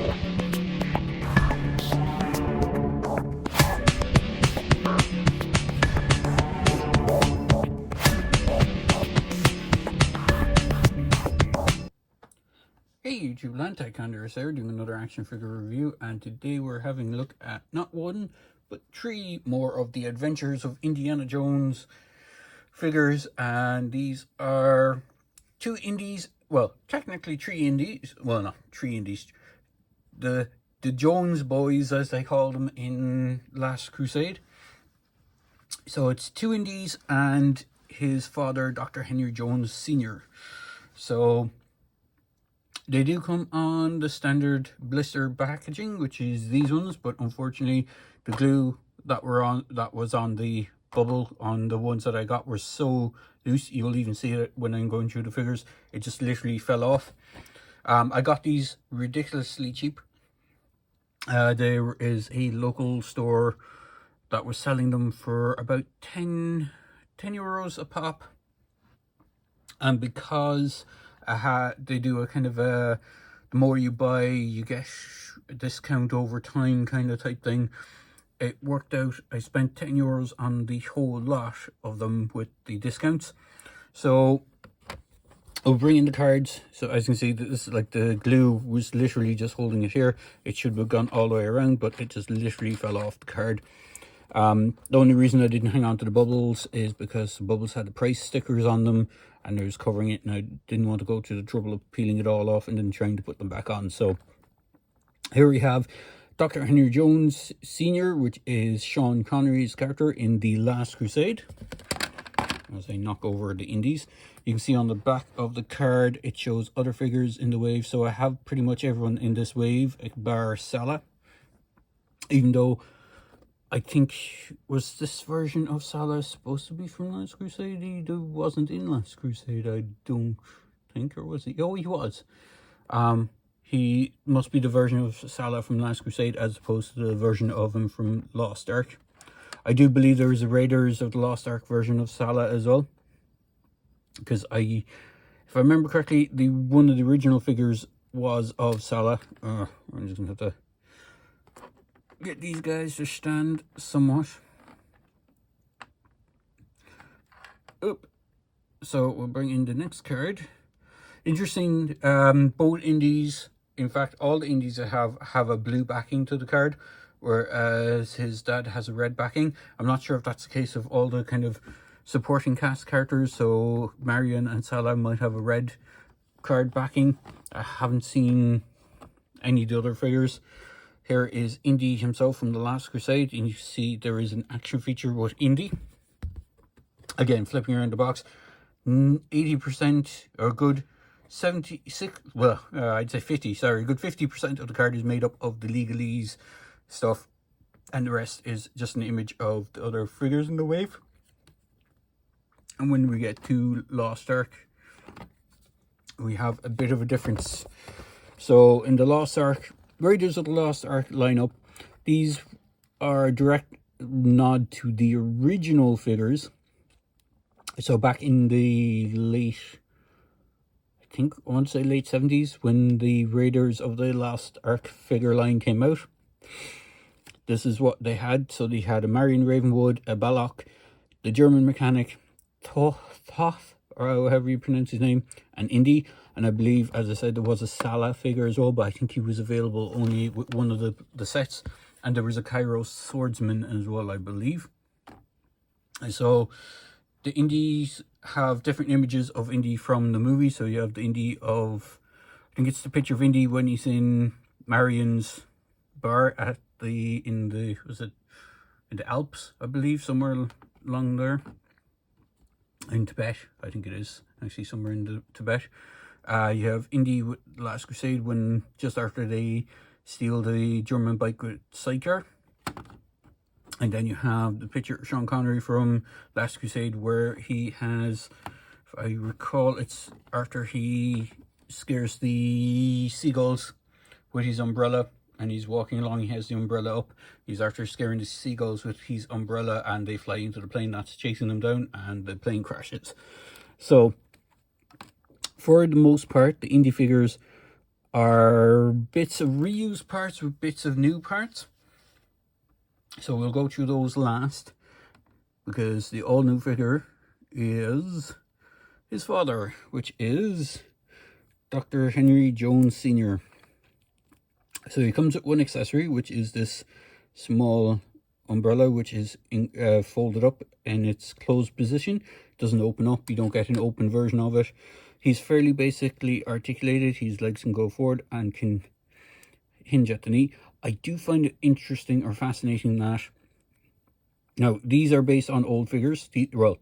Hey YouTube land, Tycondrius here, doing another action figure review, and today we're having a look at not one, but three more of the Adventures of Indiana Jones figures, and these are two indies, well, technically three indies, well not three indies, the Jones boys as they call them in Last Crusade. So it's two indies and his father, Dr. Henry Jones Sr. So they do come on the standard blister packaging, which is these ones, but unfortunately the glue that was on the bubble on the ones that I got were so loose, you'll even see it when I'm going through the figures, it just literally fell off. I got these ridiculously cheap. There is a local store that was selling them for about 10 euros a pop, and because they do a kind of a, the more you buy you get a discount over time kind of type thing, it worked out I spent 10 euros on the whole lot of them with the discounts. So I'll bring in the cards. So as you can see, this is like the glue was literally just holding it here. It should have gone all the way around, but it just literally fell off the card. The only reason I didn't hang on to the bubbles is because the bubbles had the price stickers on them and I was covering it, and I didn't want to go to the trouble of peeling it all off and then trying to put them back on. So here we have Dr. Henry Jones Sr., which is Sean Connery's character in The Last Crusade. As I knock over the indies, you can see on the back of the card it shows other figures in the wave. So I have pretty much everyone in this wave bar Salah, even though I think, was this version of Salah supposed to be from Last Crusade? He wasn't in Last Crusade, I don't think, or was he? Oh, he was. He must be the version of Salah from Last Crusade as opposed to the version of him from Lost Ark. I do believe there is a Raiders of the Lost Ark version of Salah as well, because if I remember correctly, one of the original figures was of Salah. I'm just gonna have to get these guys to stand somewhat. Oop. So we'll bring in the next card. Interesting, both indies, in fact all the indies I have a blue backing to the card, whereas his dad has a red backing. I'm not sure if that's the case of all the kind of supporting cast characters, so Marion and Salah might have a red card backing. I haven't seen any of the other figures. Here is Indy himself from The Last Crusade, and you see there is an action feature with Indy. Again, flipping around the box, 80% or good 76, well, I'd say 50, sorry, good 50% of the card is made up of the legalese stuff, and the rest is just an image of the other figures in the wave. And when we get to Lost Ark, we have a bit of a difference. So in the Lost Ark, Raiders of the Lost Ark lineup, these are a direct nod to the original figures. So back in the late, I think I want to say late 70s, when the Raiders of the Lost Ark figure line came out, this is what they had. So they had a Marion Ravenwood, a Balok, the German mechanic Thoth, or however you pronounce his name, and Indy. And I believe, as I said, there was a Salah figure as well, but I think he was available only with one of the sets. And there was a Kairos swordsman as well, I believe. And so the Indies have different images of Indy from the movie. So you have the Indy of, I think it's the picture of Indy when he's in Marion's bar at in the Alps, I believe, somewhere along there. In Tibet, I think it is actually somewhere in the Tibet. You have Indy with Last Crusade when just after they steal the German bike with Sidecar. And then you have the picture of Sean Connery from Last Crusade where he has, if I recall, it's after he scares the seagulls with his umbrella and he's walking along, he has the umbrella up. He's after scaring the seagulls with his umbrella and they fly into the plane that's chasing them down and the plane crashes. So for the most part, the Indy figures are bits of reused parts with bits of new parts. So we'll go through those last, because the all new figure is his father, which is Dr. Henry Jones Sr. So he comes with one accessory, which is this small umbrella, which is folded up in its closed position. It doesn't open up. You don't get an open version of it. He's fairly basically articulated. His legs can go forward and can hinge at the knee. I do find it interesting or fascinating that, now these are based on old figures. Well,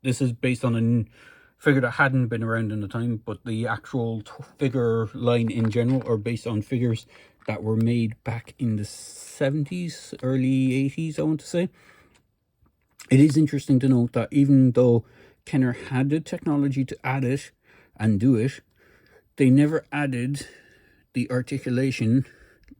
this is based on a figure that hadn't been around in the time, but the actual figure line in general are based on figures that were made back in the 70s, early 80s, I want to say. It is interesting to note that even though Kenner had the technology to add it and do it, they never added the articulation,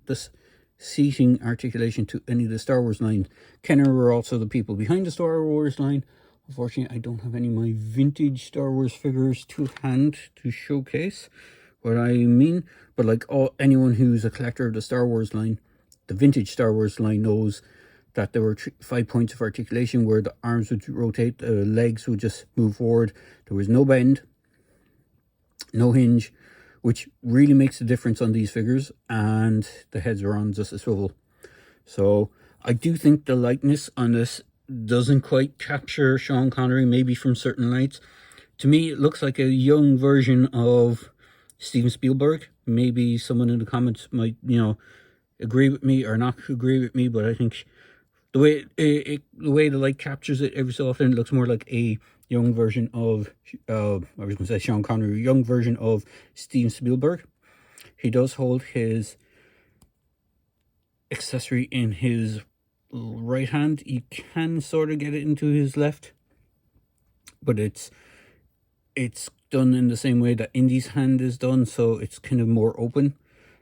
this seating articulation, to any of the Star Wars line. Kenner were also the people behind the Star Wars line. Unfortunately, I don't have any of my vintage Star Wars figures to hand to showcase what I mean. But like anyone who's a collector of the Star Wars line, the vintage Star Wars line knows that there were 5 points of articulation where the arms would rotate, the legs would just move forward. There was no bend, no hinge, which really makes a difference on these figures, and the heads are on just a swivel. So I do think the likeness on this doesn't quite capture Sean Connery, maybe from certain lights. To me, it looks like a young version of Steven Spielberg. Maybe someone in the comments might, agree with me or not agree with me, but I think the way the way the light captures it every so often, it looks more like a young version of, I was going to say Sean Connery, young version of Steven Spielberg. He does hold his accessory in his right hand. You can sort of get it into his left, but it's done in the same way that Indy's hand is done, so it's kind of more open,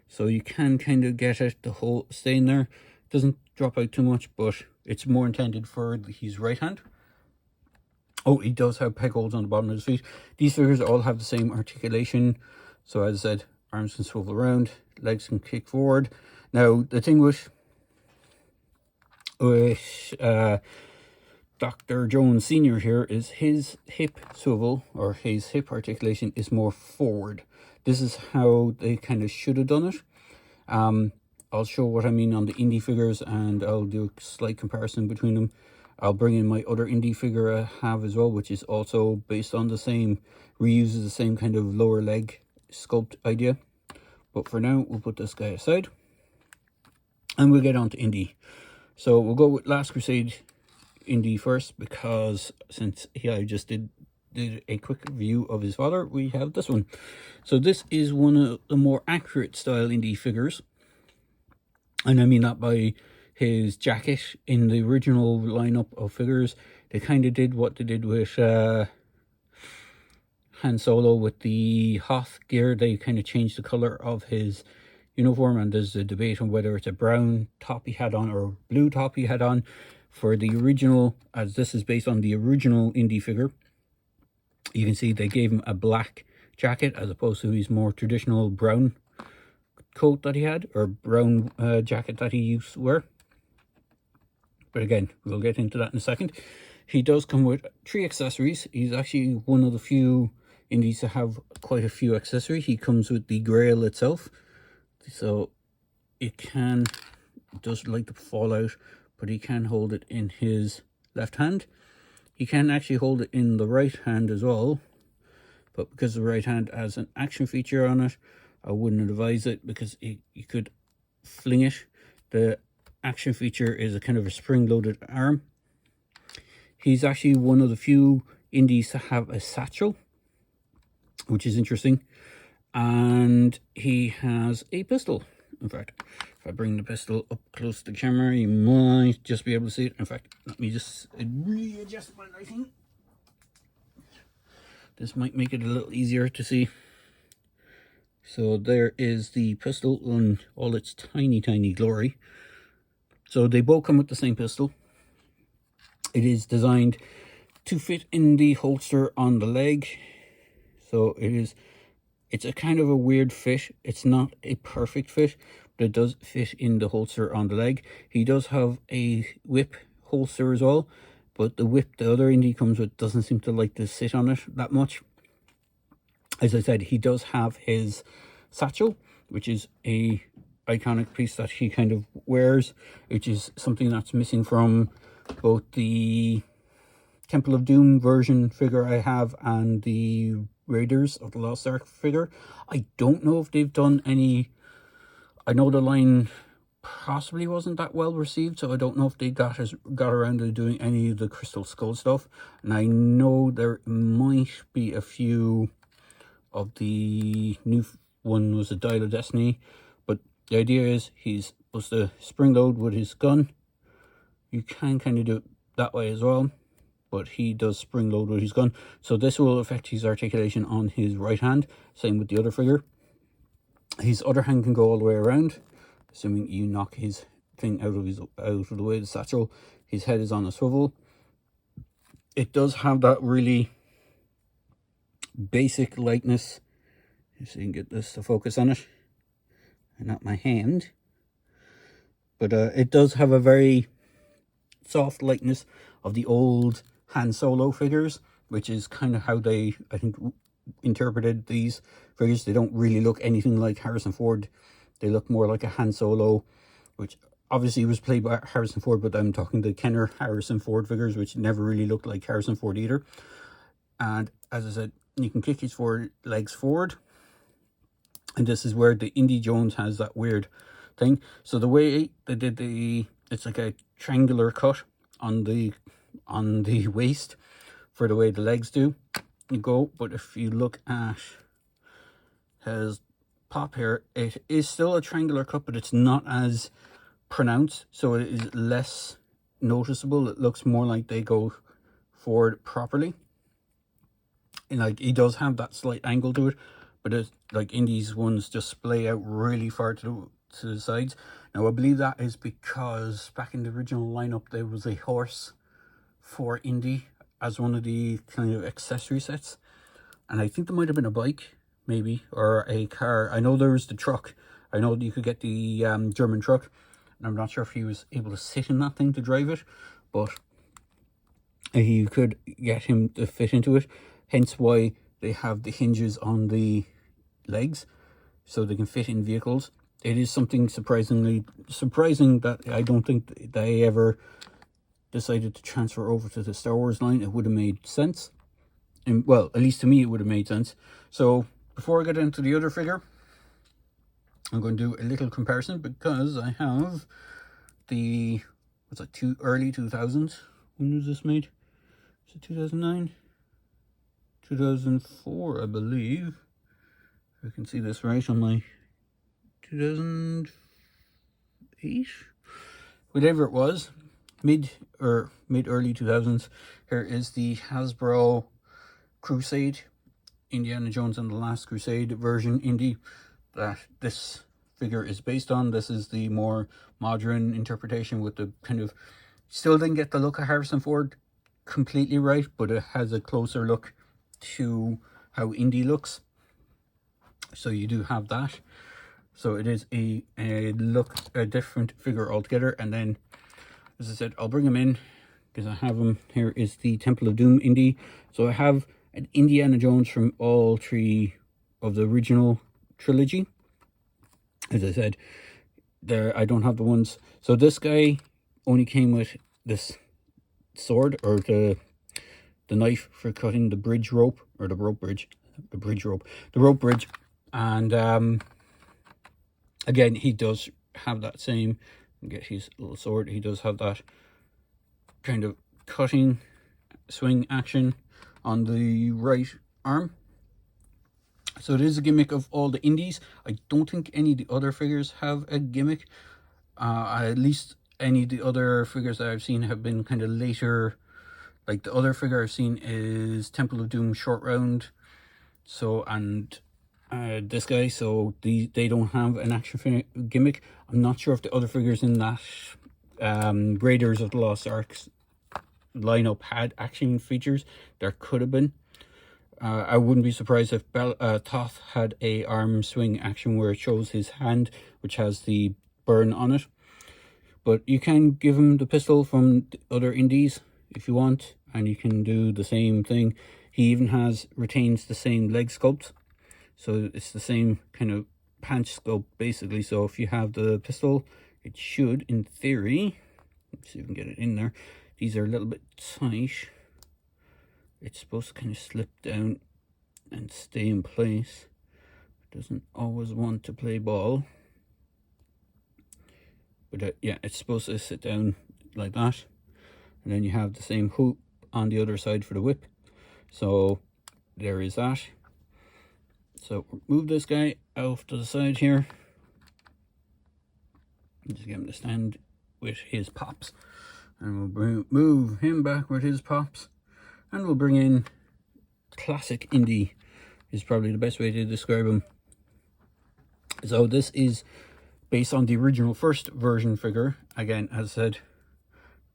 so you can kind of get it the whole stay in there. It doesn't drop out too much, but it's more intended for his right hand. Oh, he does have peg holes on the bottom of his feet. These figures all have the same articulation. So as I said, arms can swivel around, legs can kick forward. Now, the thing with Dr. Jones Sr. here is his hip swivel, or his hip articulation, is more forward. This is how they kind of should have done it. I'll show what I mean on the Indy figures, and I'll do a slight comparison between them. I'll bring in my other Indy figure I have as well, which is also based on the same, reuses the same kind of lower leg sculpt idea. But for now, we'll put this guy aside, and we'll get on to Indy. So we'll go with Last Crusade Indy first, because since I just did a quick review of his father, we have this one. So this is one of the more accurate style Indy figures, and I mean that by his jacket. In the original lineup of figures, they kind of did what they did with Han Solo with the Hoth gear. They kind of changed the color of his uniform, and there's a debate on whether it's a brown top he had on or blue top he had on. For the original, as this is based on the original Indy figure, you can see they gave him a black jacket as opposed to his more traditional brown coat that he had, or brown jacket that he used to wear. But again, we'll get into that in a second. He does come with 3 accessories. He's actually one of the few Indies to have quite a few accessories. He comes with the grail itself, so it does like to fall out, but he can hold it in his left hand. He can actually hold it in the right hand as well, but because the right hand has an action feature on it, I wouldn't advise it, because you could fling it. The action feature is a kind of a spring-loaded arm. He's actually one of the few Indies to have a satchel, which is interesting. And he has a pistol. In fact, if I bring the pistol up close to the camera, you might just be able to see it. In fact, let me just readjust my lighting. This might make it a little easier to see. So there is the pistol in all its tiny, tiny glory. So they both come with the same pistol. It is designed to fit in the holster on the leg. So it is It's a kind of a weird fit. It's not a perfect fit, but it does fit in the holster on the leg. He does have a whip holster as well, but the whip the other Indy comes with doesn't seem to like to sit on it that much. As I said, he does have his satchel, which is a iconic piece that he kind of wears, which is something that's missing from both the Temple of Doom version figure I have and the Raiders of the Lost Ark figure. I don't know if they've done any. I know the line possibly wasn't that well received, so I don't know if they got around to doing any of the Crystal Skull stuff. And I know there might be a few of the new one was a Dial of Destiny, but the idea is he's supposed to spring load with his gun. You can kind of do it that way as well, but he does spring load with his gun. So this will affect his articulation on his right hand. Same with the other figure. His other hand can go all the way around, assuming you knock his thing out of the way, the satchel. His head is on a swivel. It does have that really basic lightness. So you can get this to focus on it, and not my hand. But it does have a very soft lightness of the old Han Solo figures, which is kind of how they, I think, interpreted these figures. They don't really look anything like Harrison Ford. They look more like a Han Solo, which obviously was played by Harrison Ford, but I'm talking the Kenner Harrison Ford figures, which never really looked like Harrison Ford either. And as I said, you can kick his legs forward, and this is where the Indy Jones has that weird thing. So the way they did it's like a triangular cut on the waist for the way the legs do go. But if you look at his pop here, it is still a triangular cut, but it's not as pronounced, so it is less noticeable. It looks more like they go forward properly, and like he does have that slight angle to it, but it's like Indy's ones just splay out really far to the sides. Now I believe that is because back in the original lineup there was a horse for Indy as one of the kind of accessory sets, and I think there might have been a bike maybe, or a car. I know there was the truck. I know you could get the German truck, and I'm not sure if he was able to sit in that thing to drive it, but you could get him to fit into it, hence why they have the hinges on the legs so they can fit in vehicles. It is something surprising that I don't think they ever decided to transfer over to the Star Wars line. It would have made sense, and well, at least to me it would have made sense. So before I get into the other figure, I'm going to do a little comparison, because I have the, what's that, early 2000s. When was this made? Is it 2009? 2004, I believe. If I can see this right on my 2008, whatever it was, mid early 2000s. Here is the Hasbro Crusade, Indiana Jones and the Last Crusade version Indy that this figure is based on. This is the more modern interpretation with the kind of, still didn't get the look of Harrison Ford completely right, but it has a closer look to how Indy looks. So you do have that. So it is a different figure altogether. And then, as I said, I'll bring him in because I have him. Here is the Temple of Doom Indy. So I have an Indiana Jones from all three of the original trilogy. As I said, there I don't have the ones. So this guy only came with this sword, or the knife for cutting the bridge rope, or the rope bridge, the rope bridge. And again, he does have that same, get his little sword, he does have that kind of cutting swing action on the right arm. So it is a gimmick of all the Indies. I don't think any of the other figures have a gimmick. At least any of the other figures that I've seen have been kind of later. Like the other figure I've seen is Temple of Doom Short Round. So, and this guy, so they don't have an action gimmick. I'm not sure if the other figures in that Raiders of the Lost Ark lineup had action features. There could have been. I wouldn't be surprised if Thoth had a arm swing action where it shows his hand, which has the burn on it. But you can give him the pistol from the other indies if you want, and you can do the same thing. He even retains the same leg sculpt, so it's the same kind of pants sculpt basically. So if you have the pistol, it should, in theory, let's see if we can get it in there. These are a little bit tight. It's supposed to kind of slip down and stay in place. It doesn't always want to play ball. But yeah, it's supposed to sit down like that. And then you have the same hoop on the other side for the whip. So there is that. So move this guy off to the side here. Just get him to stand with his pops. And we'll move him back with his pops. And we'll bring in classic Indy, is probably the best way to describe him. So this is based on the original first version figure. Again, as I said,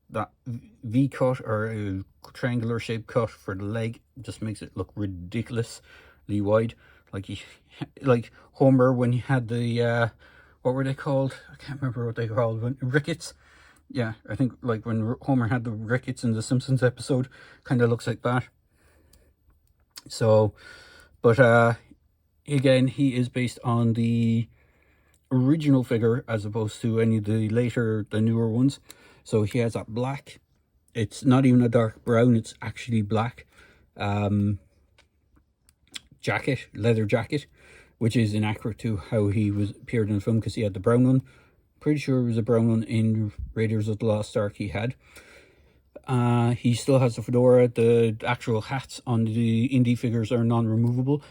that V cut or a triangular shape cut for the leg just makes it look ridiculously wide. Like Homer when he had the what were they called? I can't remember what they called. Rickets. Yeah, I think like when Homer had the rickets in the Simpsons episode, kind of looks like that. So, but again, he is based on the original figure as opposed to any of the newer ones. So he has that black, it's not even a dark brown, it's actually black leather jacket, which is inaccurate to how he appeared in the film, because he had the brown one. Pretty sure it was a brown one in Raiders of the Lost Ark he had. He still has the fedora. The actual hats on the Indy figures are non-removable.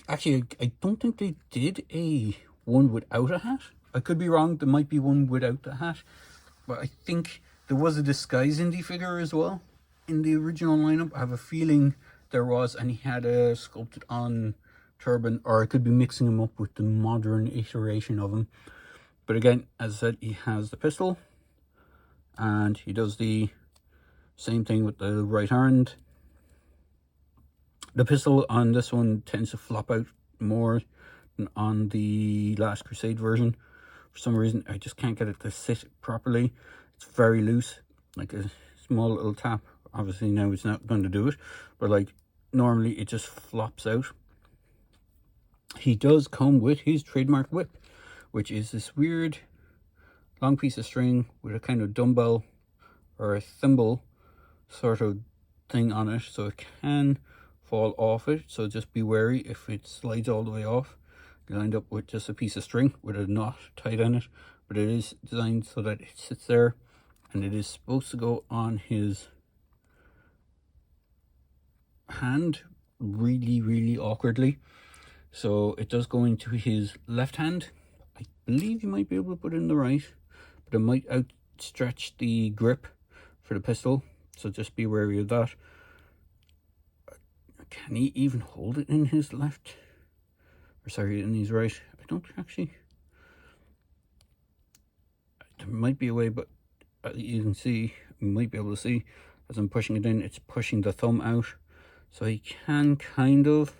Actually, I don't think they did one without a hat. I could be wrong. There might be one without the hat. But I think there was a disguise Indy figure as well in the original lineup. I have a feeling there was, and he had a sculpted on turban, or I could be mixing him up with the modern iteration of him. But again, as I said, he has the pistol, and he does the same thing with the right hand. The pistol on this one tends to flop out more than on the Last Crusade version. For some reason, I just can't get it to sit properly. It's very loose, like a small little tap. Obviously now it's not going to do it, but like normally it just flops out. He does come with his trademark whip, which is this weird long piece of string with a kind of dumbbell or a thimble sort of thing on it, so it can fall off it. So just be wary if it slides all the way off. You end up with just a piece of string with a knot tied on it, but it is designed so that it sits there, and it is supposed to go on his hand really awkwardly. So it does go into his left hand. I believe you might be able to put it in the right, but it might outstretch the grip for the pistol, so just be wary of that. Can he even hold it in his left? Or sorry, in his right? I don't actually. There might be a way, but you can see, you might be able to see, as I'm pushing it in, it's pushing the thumb out. So he can kind of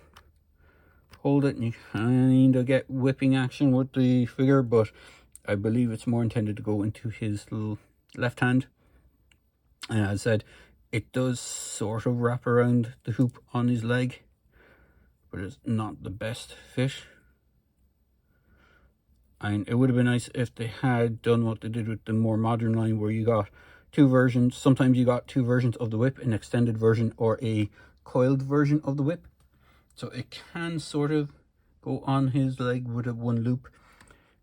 hold it, and you kind of get whipping action with the figure, but I believe it's more intended to go into his little left hand. And as I said, it does sort of wrap around the hoop on his leg, but it's not the best fit. And it would have been nice if they had done what they did with the more modern line, where you got two versions. Sometimes you got two versions of the whip, an extended version or a coiled version of the whip. So it can sort of go on his leg with a one loop.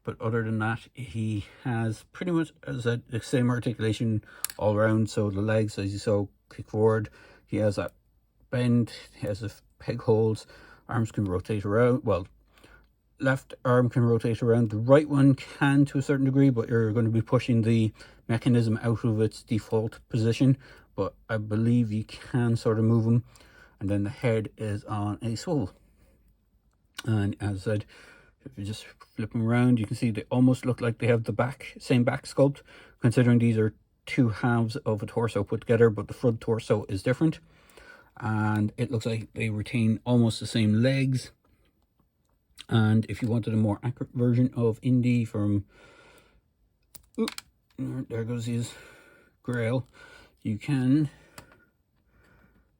But other than that, he has pretty much, as I said, the same articulation all around. So the legs, as you saw, kick forward. He has that bend. He has the peg holes. Arms can rotate around. Well, left arm can rotate around. The right one can to a certain degree, but you're going to be pushing the mechanism out of its default position. But I believe you can sort of move them. And then the head is on a swivel. And as I said, if you just flip them around, you can see they almost look like they have the same back sculpt, considering these are two halves of a torso put together, but the front torso is different. and it looks like they retain almost the same legs. And if you wanted a more accurate version of Indy from, there goes his grail, you can,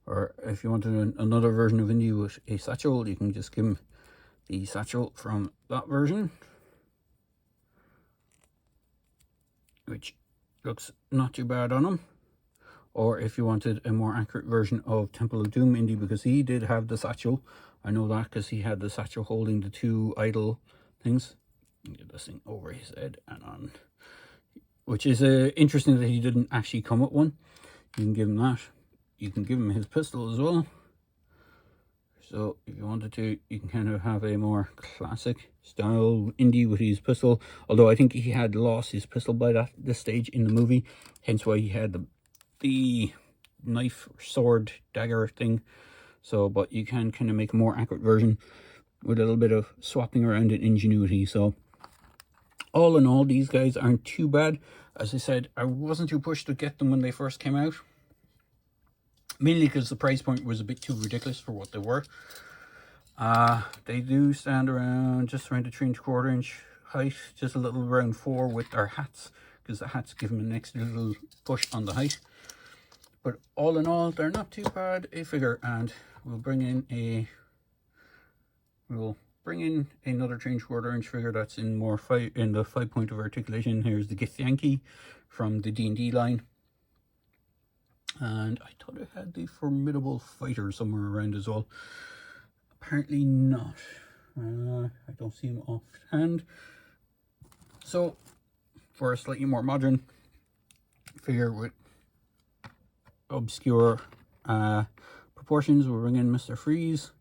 or if you wanted another version of Indy with a satchel, you can just give him the satchel from that version, which looks not too bad on him. Or if you wanted a more accurate version of Temple of Doom Indy, because he did have the satchel. I know that because he had the satchel holding the two idol things. Get this thing over his head and on, which is interesting that he didn't actually come with one. You can give him that. You can give him his pistol as well. So if you wanted to, you can kind of have a more classic style Indy with his pistol. Although I think he had lost his pistol by this stage in the movie, hence why he had the knife, sword, dagger thing. So, but you can kind of make a more accurate version with a little bit of swapping around and ingenuity. So all in all, these guys aren't too bad. As I said, I wasn't too pushed to get them when they first came out, mainly because the price point was a bit too ridiculous for what they were. They do stand around just around a 3¼ inch height, just a little around 4 with their hats, because the hats give them an extra little push on the height. But all in all, they're not too bad a figure, and we'll bring in another 3¼ inch figure that's in more in the 5 point of articulation. Here's the Githyanki from the D&D line, and I thought it had the Formidable Fighter somewhere around as well. Apparently not. I don't see him offhand. So for a slightly more modern figure with obscure proportions, we'll bring in Mr. Freeze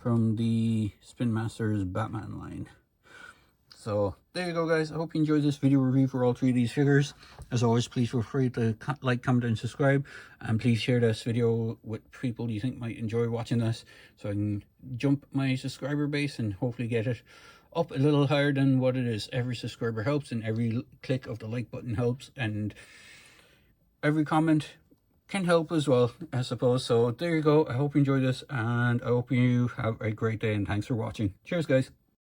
from the Spin Masters Batman line. So there you go, guys. I hope you enjoyed this video review for all 3 of these figures. As always, please feel free to like, comment and subscribe, and please share this video with people you think might enjoy watching this, so I can jump my subscriber base and hopefully get it up a little higher than what it is. Every subscriber helps, and every click of the like button helps, and every comment can help as well, I suppose. So there you go. I hope you enjoyed this, and I hope you have a great day, and thanks for watching. Cheers, guys.